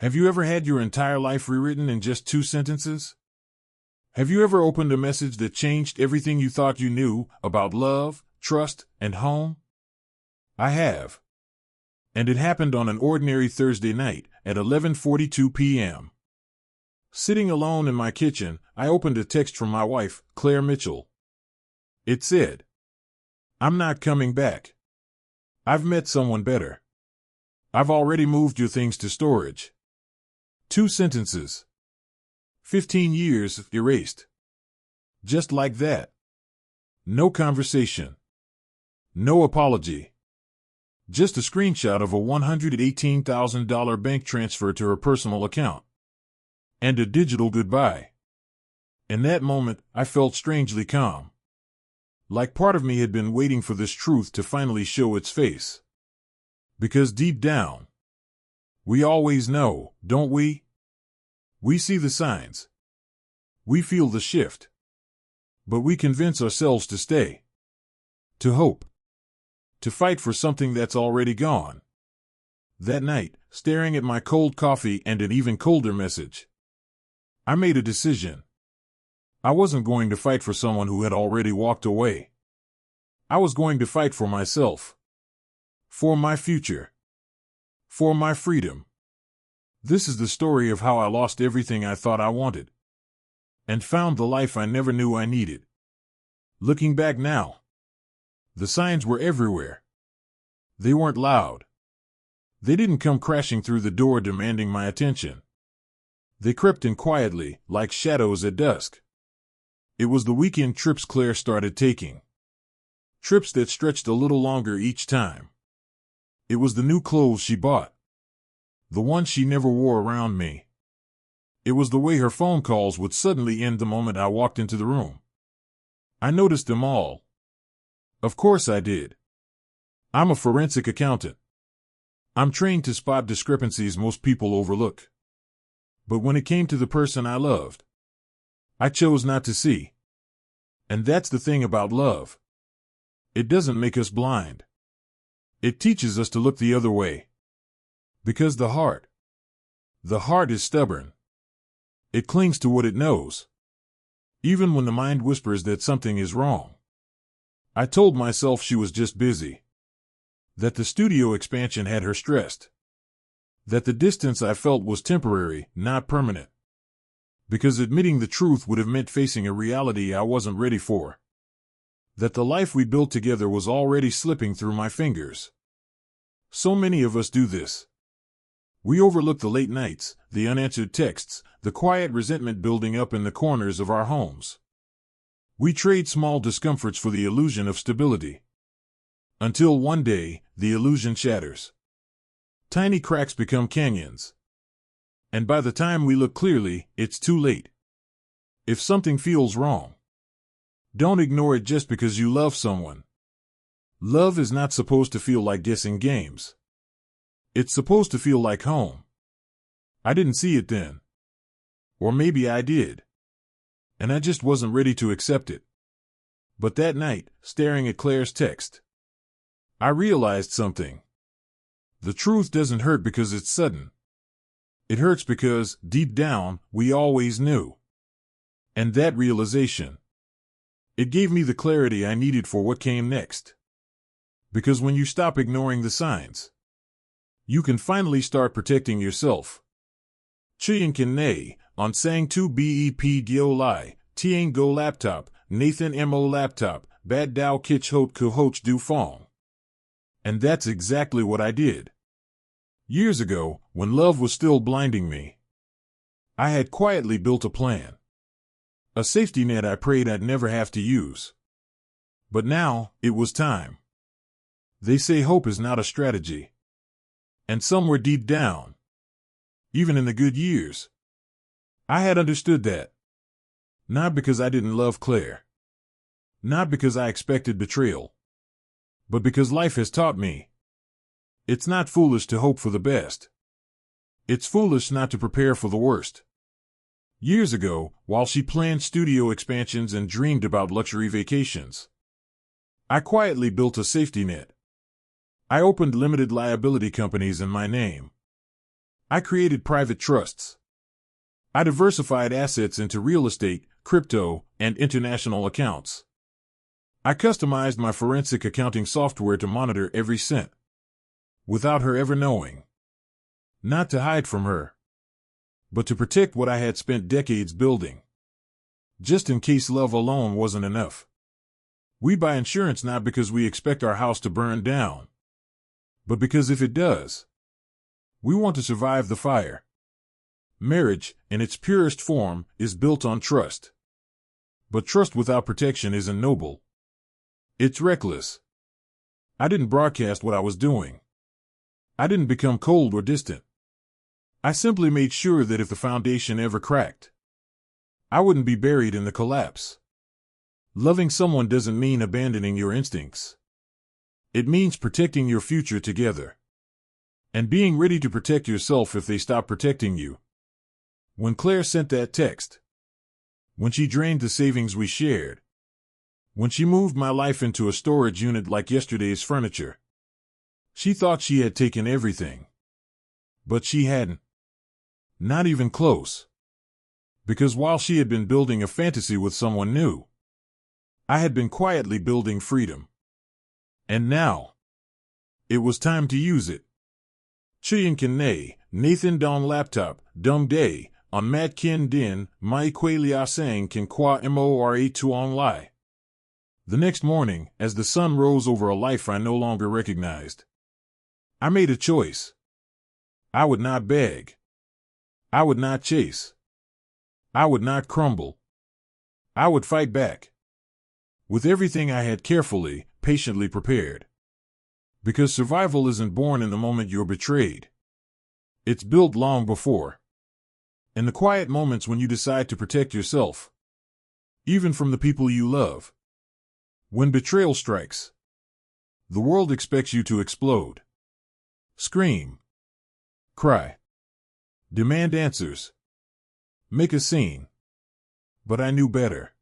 Have you ever had your entire life rewritten in just 2 sentences? Have you ever opened a message that changed everything you thought you knew about love, trust, and home? I have. And it happened on an ordinary Thursday night at 11:42 p.m. Sitting alone in my kitchen, I opened a text from my wife, Claire Mitchell. It said, "I'm not coming back. I've met someone better. I've already moved your things to storage." 2 sentences. 15 years erased. Just like that. No conversation. No apology. Just a screenshot of a $118,000 bank transfer to her personal account. And a digital goodbye. In that moment, I felt strangely calm. Like part of me had been waiting for this truth to finally show its face. Because deep down, we always know, don't we? We see the signs. We feel the shift. But we convince ourselves to stay. To hope. To fight for something that's already gone. That night, staring at my cold coffee and an even colder message, I made a decision. I wasn't going to fight for someone who had already walked away. I was going to fight for myself. For my future. For my freedom. This is the story of how I lost everything I thought I wanted. And found the life I never knew I needed. Looking back now, the signs were everywhere. They weren't loud. They didn't come crashing through the door demanding my attention. They crept in quietly, like shadows at dusk. It was the weekend trips Claire started taking. Trips that stretched a little longer each time. It was the new clothes she bought. The ones she never wore around me. It was the way her phone calls would suddenly end the moment I walked into the room. I noticed them all. Of course I did. I'm a forensic accountant. I'm trained to spot discrepancies most people overlook. But when it came to the person I loved, I chose not to see. And that's the thing about love. It doesn't make us blind. It teaches us to look the other way. Because the heart is stubborn. It clings to what it knows. Even when the mind whispers that something is wrong. I told myself she was just busy. That the studio expansion had her stressed. That the distance I felt was temporary, not permanent. Because admitting the truth would have meant facing a reality I wasn't ready for. That the life we built together was already slipping through my fingers. So many of us do this. We overlook the late nights, the unanswered texts, the quiet resentment building up in the corners of our homes. We trade small discomforts for the illusion of stability. Until one day, the illusion shatters. Tiny cracks become canyons. And by the time we look clearly, it's too late. If something feels wrong, don't ignore it just because you love someone. Love is not supposed to feel like guessing games. It's supposed to feel like home. I didn't see it then. Or maybe I did. And I just wasn't ready to accept it. But that night, staring at Claire's text, I realized something. The truth doesn't hurt because it's sudden. It hurts because, deep down, we always knew. And that realization, it gave me the clarity I needed for what came next. Because when you stop ignoring the signs, you can finally start protecting yourself. Chiang Kan Nay, on Sang Tu Bep Gyo Lai, Tiang Go Laptop, Nathan Mo Laptop, Bad Dao Kich Hot Ku Hoch Du Fong. And that's exactly what I did. Years ago, when love was still blinding me, I had quietly built a plan. A safety net I prayed I'd never have to use. But now, it was time. They say hope is not a strategy. And somewhere deep down, even in the good years, I had understood that. Not because I didn't love Claire. Not because I expected betrayal. But because life has taught me. It's not foolish to hope for the best. It's foolish not to prepare for the worst. Years ago, while she planned studio expansions and dreamed about luxury vacations, I quietly built a safety net. I opened limited liability companies in my name. I created private trusts. I diversified assets into real estate, crypto, and international accounts. I customized my forensic accounting software to monitor every cent, without her ever knowing. Not to hide from her, but to protect what I had spent decades building. Just in case love alone wasn't enough. We buy insurance not because we expect our house to burn down, but because if it does, we want to survive the fire. Marriage, in its purest form, is built on trust. But trust without protection isn't noble. It's reckless. I didn't broadcast what I was doing. I didn't become cold or distant. I simply made sure that if the foundation ever cracked, I wouldn't be buried in the collapse. Loving someone doesn't mean abandoning your instincts. It means protecting your future together. And being ready to protect yourself if they stop protecting you. When Claire sent that text, when she drained the savings we shared, when she moved my life into a storage unit like yesterday's furniture, she thought she had taken everything. But she hadn't. Not even close. Because while she had been building a fantasy with someone new, I had been quietly building freedom. And now, it was time to use it. Chuyen Kane, Nathan Don Laptop, Dung Day, on Mat Kin Din, Mai Kwe Lia Sang Kin Kwa Mora Tuong Lai. The next morning, as the sun rose over a life I no longer recognized, I made a choice. I would not beg. I would not chase. I would not crumble. I would fight back. With everything I had carefully, patiently prepared. Because survival isn't born in the moment you're betrayed. It's built long before. In the quiet moments when you decide to protect yourself, even from the people you love. When betrayal strikes, the world expects you to explode. Scream. Cry. Demand answers. Make a scene. But I knew better.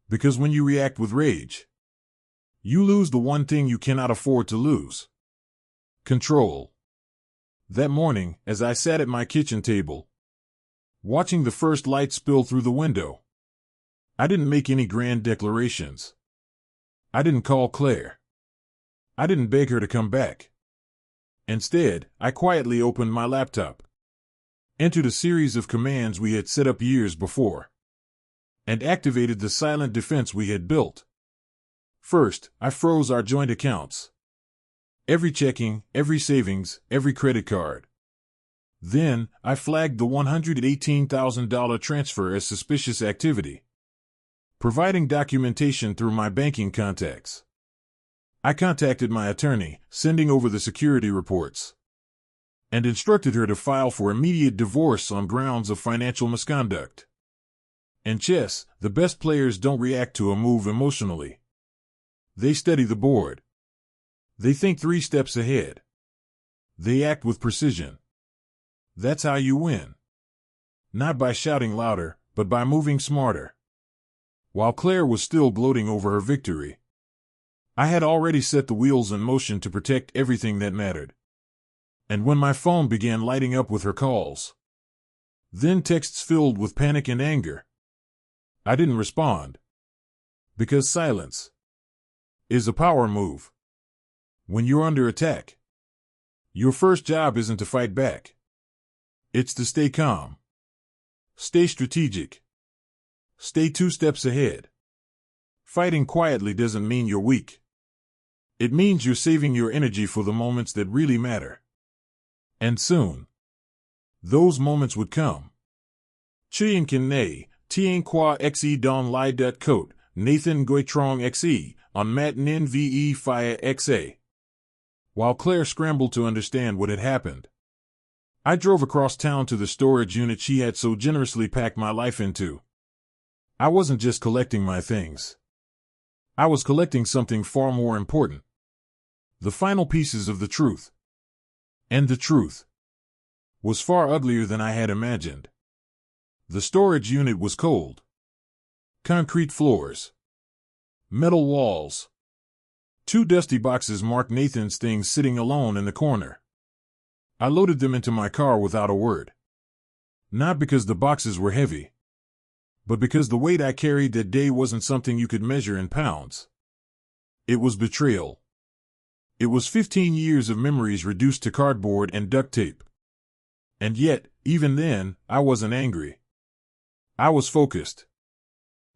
Because when you react with rage, you lose the one thing you cannot afford to lose. Control. That morning, as I sat at my kitchen table, watching the first light spill through the window, I didn't make any grand declarations. I didn't call Claire. I didn't beg her to come back. Instead, I quietly opened my laptop, entered a series of commands we had set up years before, and activated the silent defense we had built. First, I froze our joint accounts. Every checking, every savings, every credit card. Then, I flagged the $118,000 transfer as suspicious activity, providing documentation through my banking contacts. I contacted my attorney, sending over the security reports, and instructed her to file for immediate divorce on grounds of financial misconduct. In chess, the best players don't react to a move emotionally. They study the board. They think 3 steps ahead. They act with precision. That's how you win. Not by shouting louder, but by moving smarter. While Claire was still gloating over her victory, I had already set the wheels in motion to protect everything that mattered. And when my phone began lighting up with her calls, then texts filled with panic and anger, I didn't respond. Because silence is a power move. When you're under attack, your first job isn't to fight back. It's to stay calm. Stay strategic. Stay 2 steps ahead. Fighting quietly doesn't mean you're weak. It means you're saving your energy for the moments that really matter. And soon, those moments would come. Chuyen Kane, Tien Kwa Xe Don Lai Dut Coat, Nathan Goitrong Xe, on Mat Nin Ve Fire Xa. While Claire scrambled to understand what had happened, I drove across town to the storage unit she had so generously packed my life into. I wasn't just collecting my things. I was collecting something far more important. The final pieces of the truth. And the truth was far uglier than I had imagined. The storage unit was cold. Concrete floors. Metal walls. 2 dusty boxes marked Nathan's things sitting alone in the corner. I loaded them into my car without a word. Not because the boxes were heavy, but because the weight I carried that day wasn't something you could measure in pounds. It was betrayal. It was 15 years of memories reduced to cardboard and duct tape. And yet, even then, I wasn't angry. I was focused.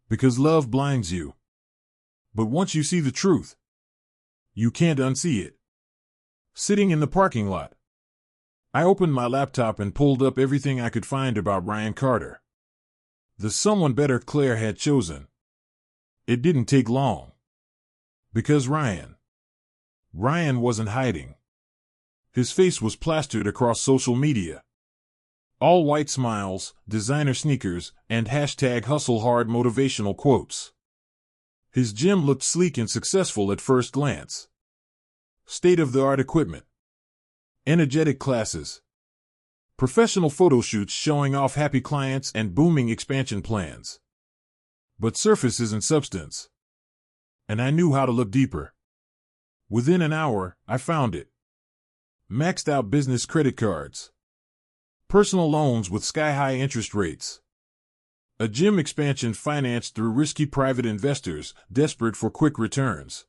Because love blinds you. But once you see the truth, you can't unsee it. Sitting in the parking lot, I opened my laptop and pulled up everything I could find about Ryan Carter. The someone better Claire had chosen. It didn't take long. Because Ryan wasn't hiding. His face was plastered across social media. All white smiles, designer sneakers, and #hustle-hard motivational quotes. His gym looked sleek and successful at first glance. State-of-the-art equipment. Energetic classes. Professional photo shoots showing off happy clients and booming expansion plans. But surface isn't substance. And I knew how to look deeper. Within an hour, I found it. Maxed out business credit cards. Personal loans with sky-high interest rates. A gym expansion financed through risky private investors, desperate for quick returns.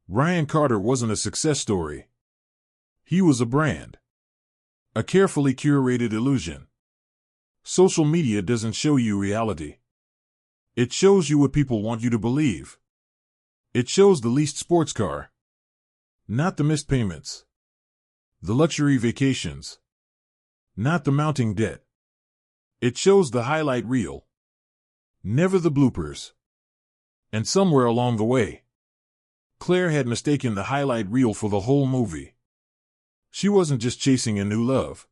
Ryan Carter wasn't a success story. He was a brand. A carefully curated illusion. Social media doesn't show you reality. It shows you what people want you to believe. It shows the leased sports car. Not the missed payments. The luxury vacations. Not the mounting debt. It shows the highlight reel. Never the bloopers. And somewhere along the way, Claire had mistaken the highlight reel for the whole movie. She wasn't just chasing a new love.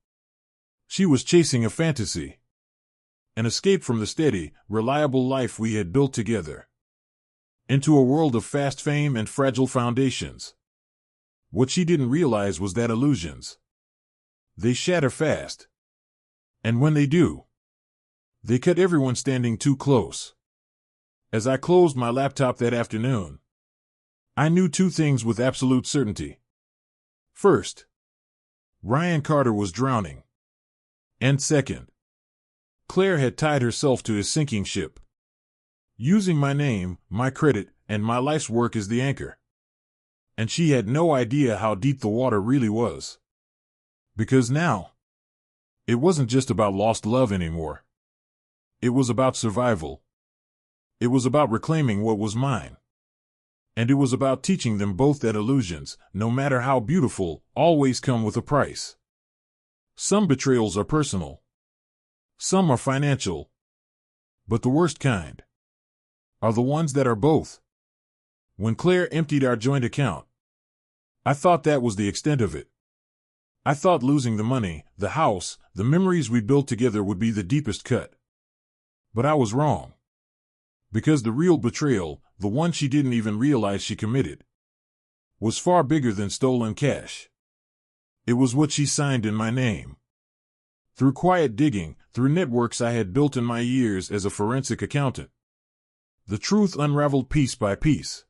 She was chasing a fantasy. An escape from the steady, reliable life we had built together. Into a world of fast fame and fragile foundations. What she didn't realize was that illusions, they shatter fast. And when they do, they cut everyone standing too close. As I closed my laptop that afternoon, I knew two things with absolute certainty. First, Ryan Carter was drowning. And second, Claire had tied herself to his sinking ship, using my name, my credit, and my life's work as the anchor. And she had no idea how deep the water really was. Because now, it wasn't just about lost love anymore. It was about survival. It was about reclaiming what was mine. And it was about teaching them both that illusions, no matter how beautiful, always come with a price. Some betrayals are personal. Some are financial. But the worst kind are the ones that are both. When Claire emptied our joint account, I thought that was the extent of it. I thought losing the money, the house, the memories we built together would be the deepest cut. But I was wrong. Because the real betrayal, the one she didn't even realize she committed, was far bigger than stolen cash. It was what she signed in my name. Through quiet digging, through networks I had built in my years as a forensic accountant, the truth unraveled piece by piece.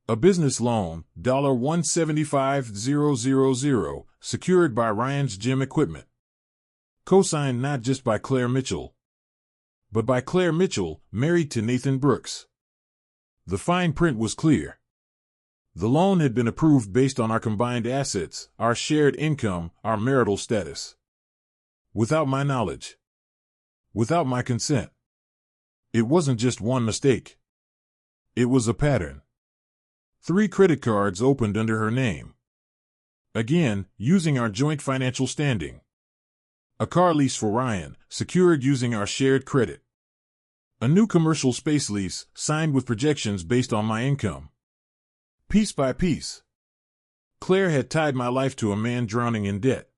A business loan, $175,000, secured by Ryan's gym equipment. Co-signed not just by Claire Mitchell, but by Claire Mitchell, married to Nathan Brooks. The fine print was clear. The loan had been approved based on our combined assets, our shared income, our marital status. Without my knowledge. Without my consent. It wasn't just one mistake. It was a pattern. 3 credit cards opened under her name. Again, using our joint financial standing. A car lease for Ryan, secured using our shared credit. A new commercial space lease, signed with projections based on my income. Piece by piece, Claire had tied my life to a man drowning in debt.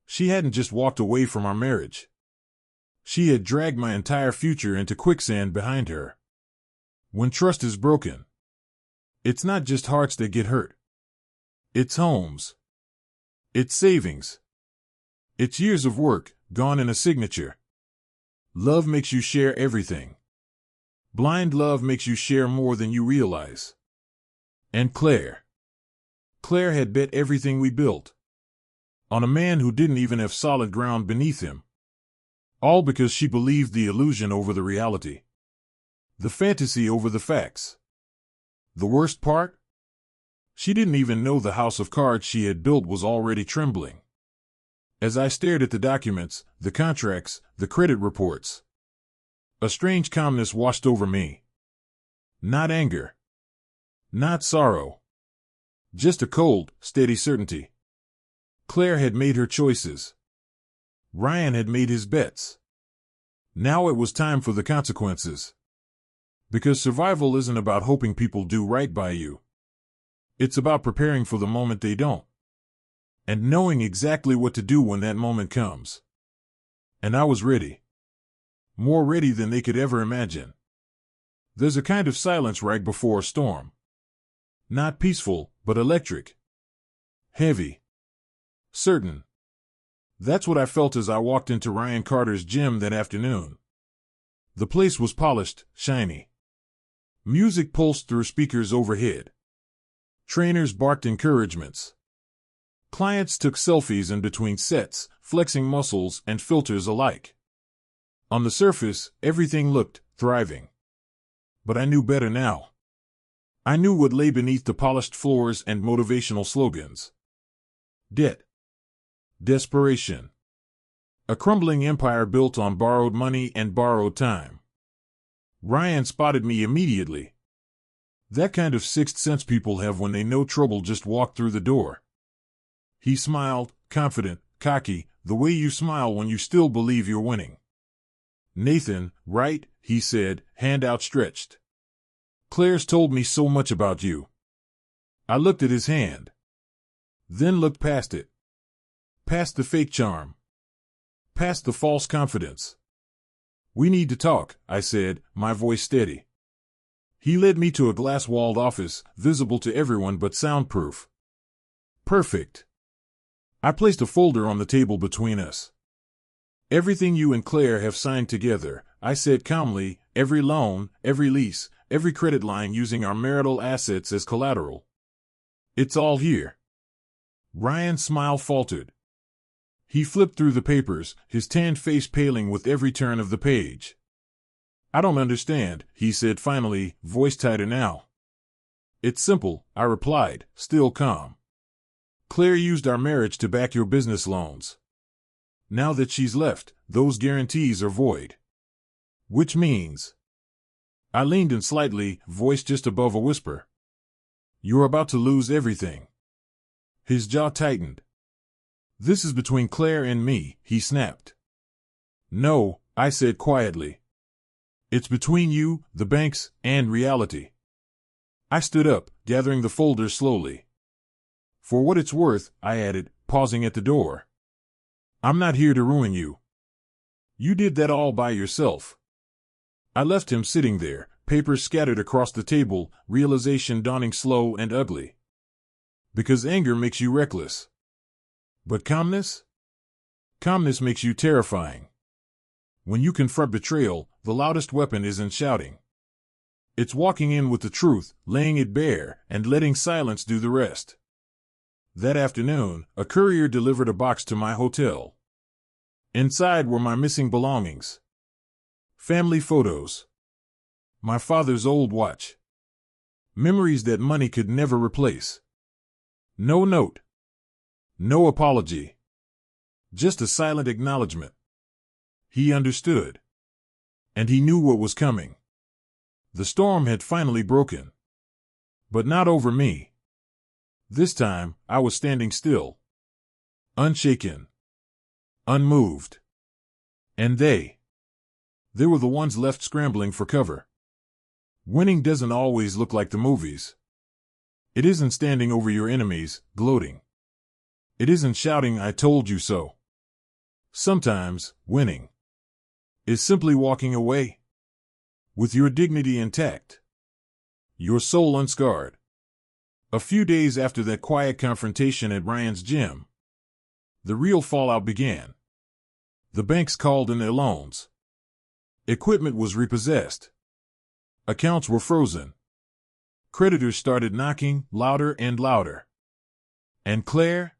She hadn't just walked away from our marriage. She had dragged my entire future into quicksand behind her. When trust is broken, it's not just hearts that get hurt. It's homes. It's savings. It's years of work, gone in a signature. Love makes you share everything. Blind love makes you share more than you realize. And Claire had bet everything we built on a man who didn't even have solid ground beneath him. All because she believed the illusion over the reality. The fantasy over the facts. The worst part? She didn't even know the house of cards she had built was already trembling. As I stared at the documents, the contracts, the credit reports, a strange calmness washed over me. Not anger. Not sorrow. Just a cold, steady certainty. Claire had made her choices. Ryan had made his bets. Now it was time for the consequences. Because survival isn't about hoping people do right by you. It's about preparing for the moment they don't. And knowing exactly what to do when that moment comes. And I was ready. More ready than they could ever imagine. There's a kind of silence right before a storm. Not peaceful, but electric. Heavy. Certain. That's what I felt as I walked into Ryan Carter's gym that afternoon. The place was polished, shiny. Music pulsed through speakers overhead. Trainers barked encouragements. Clients took selfies in between sets, flexing muscles and filters alike. On the surface, everything looked thriving. But I knew better now. I knew what lay beneath the polished floors and motivational slogans. Debt. Desperation. A crumbling empire built on borrowed money and borrowed time. Ryan spotted me immediately. That kind of sixth sense people have when they know trouble just walked through the door. He smiled, confident, cocky, the way you smile when you still believe you're winning. Nathan, right, he said, hand outstretched. Claire's told me so much about you. I looked at his hand. Then looked past it. Past the fake charm. Past the false confidence. We need to talk, I said, my voice steady. He led me to a glass-walled office, visible to everyone but soundproof. Perfect. I placed a folder on the table between us. Everything you and Claire have signed together, I said calmly, every loan, every lease, every credit line using our marital assets as collateral. It's all here. Ryan's smile faltered. He flipped through the papers, his tanned face paling with every turn of the page. I don't understand, he said finally, voice tighter now. It's simple, I replied, still calm. Claire used our marriage to back your business loans. Now that she's left, those guarantees are void. Which means... I leaned in slightly, voice just above a whisper. You're about to lose everything. His jaw tightened. This is between Claire and me, he snapped. No, I said quietly. It's between you, the banks, and reality. I stood up, gathering the folders slowly. For what it's worth, I added, pausing at the door. I'm not here to ruin you. You did that all by yourself. I left him sitting there, papers scattered across the table, realization dawning slow and ugly. Because anger makes you reckless. But calmness? Calmness makes you terrifying. When you confront betrayal, the loudest weapon isn't shouting. It's walking in with the truth, laying it bare, and letting silence do the rest. That afternoon, a courier delivered a box to my hotel. Inside were my missing belongings. Family photos. My father's old watch. Memories that money could never replace. No note. No apology. Just a silent acknowledgement. He understood. And he knew what was coming. The storm had finally broken. But not over me. This time, I was standing still. Unshaken. Unmoved. And they were the ones left scrambling for cover. Winning doesn't always look like the movies. It isn't standing over your enemies, gloating. It isn't shouting, I told you so. Sometimes, winning is simply walking away with your dignity intact, your soul unscarred. A few days after that quiet confrontation at Ryan's gym, the real fallout began. The banks called in their loans. Equipment was repossessed. Accounts were frozen. Creditors started knocking, louder and louder. And Claire?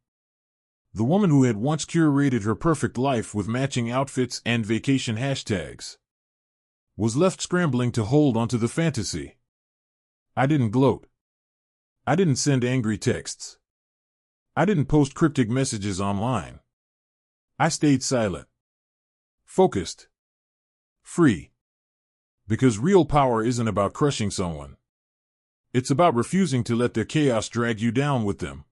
The woman who had once curated her perfect life with matching outfits and vacation hashtags was left scrambling to hold onto the fantasy. I didn't gloat. I didn't send angry texts. I didn't post cryptic messages online. I stayed silent, focused, free. Because real power isn't about crushing someone. It's about refusing to let their chaos drag you down with them.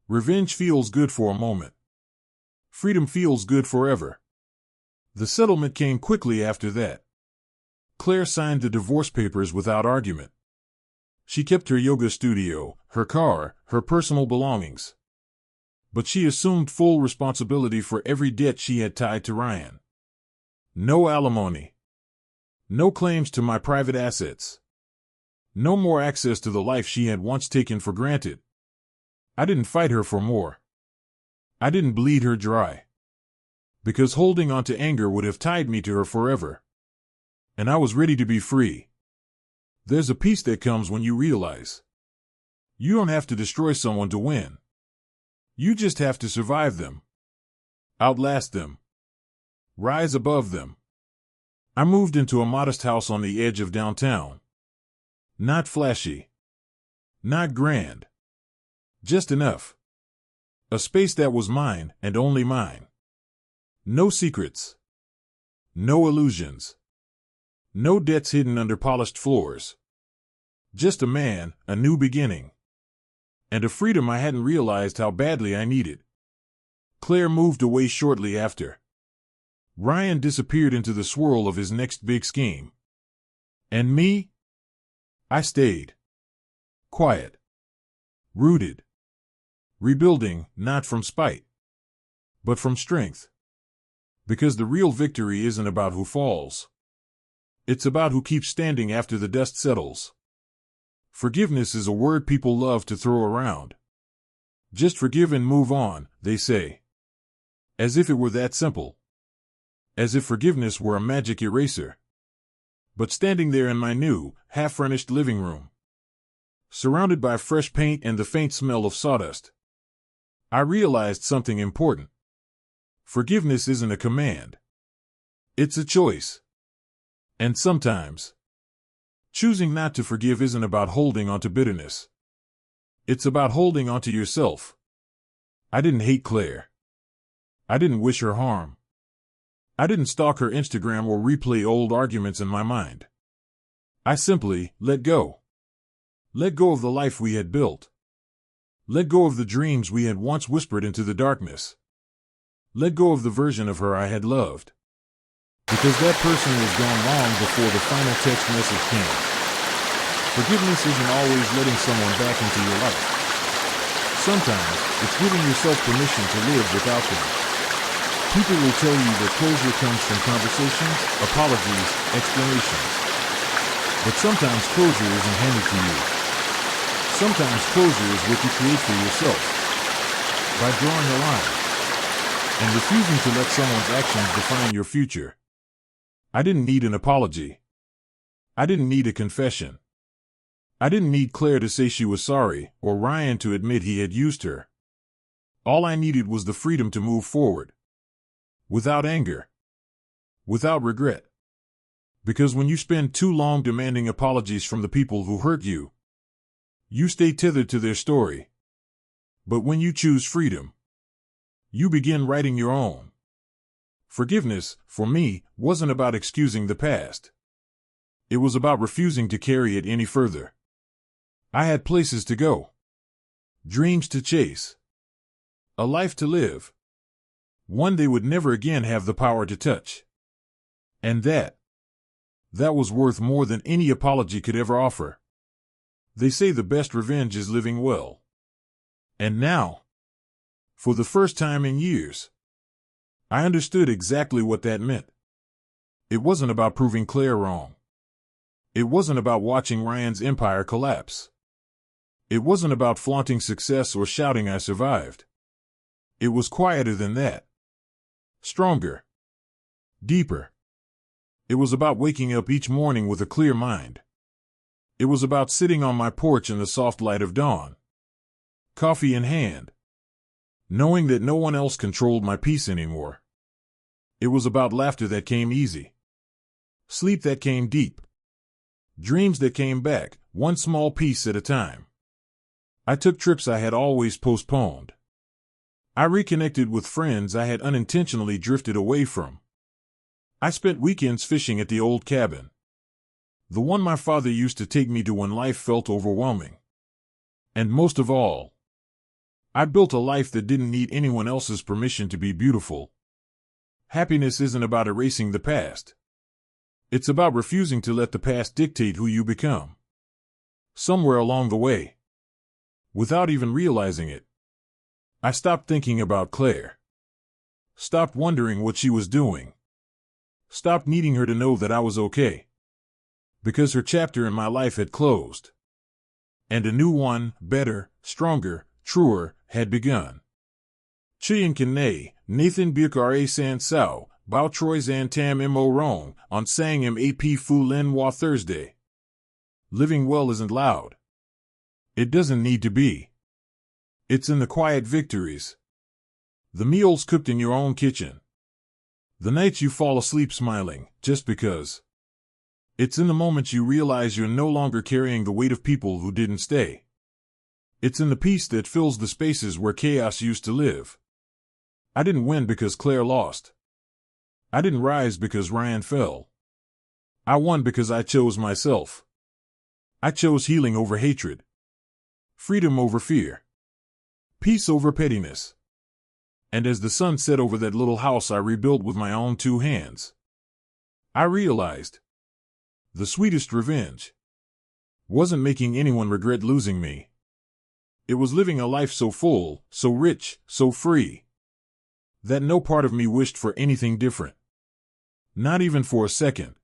Revenge feels good for a moment. Freedom feels good forever. The settlement came quickly after that. Claire signed the divorce papers without argument. She kept her yoga studio, her car, her personal belongings. But she assumed full responsibility for every debt she had tied to Ryan. No alimony. No claims to my private assets. No more access to the life she had once taken for granted. I didn't fight her for more. I didn't bleed her dry. Because holding on to anger would have tied me to her forever. And I was ready to be free. There's a peace that comes when you realize you don't have to destroy someone to win. You just have to survive them. Outlast them. Rise above them. I moved into a modest house on the edge of downtown. Not flashy. Not grand. Just enough. A space that was mine and only mine. No secrets. No illusions. No debts hidden under polished floors. Just a man, a new beginning. And a freedom I hadn't realized how badly I needed. Claire moved away shortly after. Ryan disappeared into the swirl of his next big scheme. And me? I stayed. Quiet. Rooted. Rebuilding, not from spite, but from strength. Because the real victory isn't about who falls. It's about who keeps standing after the dust settles. Forgiveness is a word people love to throw around. Just forgive and move on, they say. As if it were that simple. As if forgiveness were a magic eraser. But standing there in my new, half-furnished living room, surrounded by fresh paint and the faint smell of sawdust, I realized something important. Forgiveness isn't a command. It's a choice. And sometimes, choosing not to forgive isn't about holding onto bitterness. It's about holding onto yourself. I didn't hate Claire. I didn't wish her harm. I didn't stalk her Instagram or replay old arguments in my mind. I simply let go. Let go of the life we had built. Let go of the dreams we had once whispered into the darkness. Let go of the version of her I had loved. Because that person was gone long before the final text message came. Forgiveness isn't always letting someone back into your life. Sometimes, it's giving yourself permission to live without them. People will tell you that closure comes from conversations, apologies, explanations. But sometimes closure isn't handed to you. Sometimes closure is what you create for yourself. By drawing a line. And refusing to let someone's actions define your future. I didn't need an apology. I didn't need a confession. I didn't need Claire to say she was sorry, or Ryan to admit he had used her. All I needed was the freedom to move forward. Without anger. Without regret. Because when you spend too long demanding apologies from the people who hurt you, you stay tethered to their story. But when you choose freedom, you begin writing your own. Forgiveness, for me, wasn't about excusing the past. It was about refusing to carry it any further. I had places to go. Dreams to chase. A life to live. One they would never again have the power to touch. And that was worth more than any apology could ever offer. They say the best revenge is living well. And now, for the first time in years, I understood exactly what that meant. It wasn't about proving Claire wrong. It wasn't about watching Ryan's empire collapse. It wasn't about flaunting success or shouting I survived. It was quieter than that. Stronger. Deeper. It was about waking up each morning with a clear mind. It was about sitting on my porch in the soft light of dawn. Coffee in hand. knowing that no one else controlled my peace anymore. It was about laughter that came easy, sleep that came deep, dreams that came back, one small piece at a time. I took trips I had always postponed. I reconnected with friends I had unintentionally drifted away from. I spent weekends fishing at the old cabin, the one my father used to take me to when life felt overwhelming. And most of all, I built a life that didn't need anyone else's permission to be beautiful. Happiness isn't about erasing the past. It's about refusing to let the past dictate who you become. Somewhere along the way, without even realizing it, I stopped thinking about Claire. Stopped wondering what she was doing. Stopped needing her to know that I was okay. Because her chapter in my life had closed. And a new one, better, stronger, truer, had begun. Chiyan Kane, Nathan Bukare San Sao, Bao Troy Zan Tam Mo Rong, on Sang Map Fu Lin Wa Thursday. Living well isn't loud. It doesn't need to be. It's in the quiet victories. The meals cooked in your own kitchen. The nights you fall asleep smiling, just because. It's in the moments you realize you're no longer carrying the weight of people who didn't stay. It's in the peace that fills the spaces where chaos used to live. I didn't win because Claire lost. I didn't rise because Ryan fell. I won because I chose myself. I chose healing over hatred. Freedom over fear. Peace over pettiness. And as the sun set over that little house I rebuilt with my own 2 hands, I realized the sweetest revenge wasn't making anyone regret losing me. It was living a life so full, so rich, so free, that no part of me wished for anything different. Not even for a second.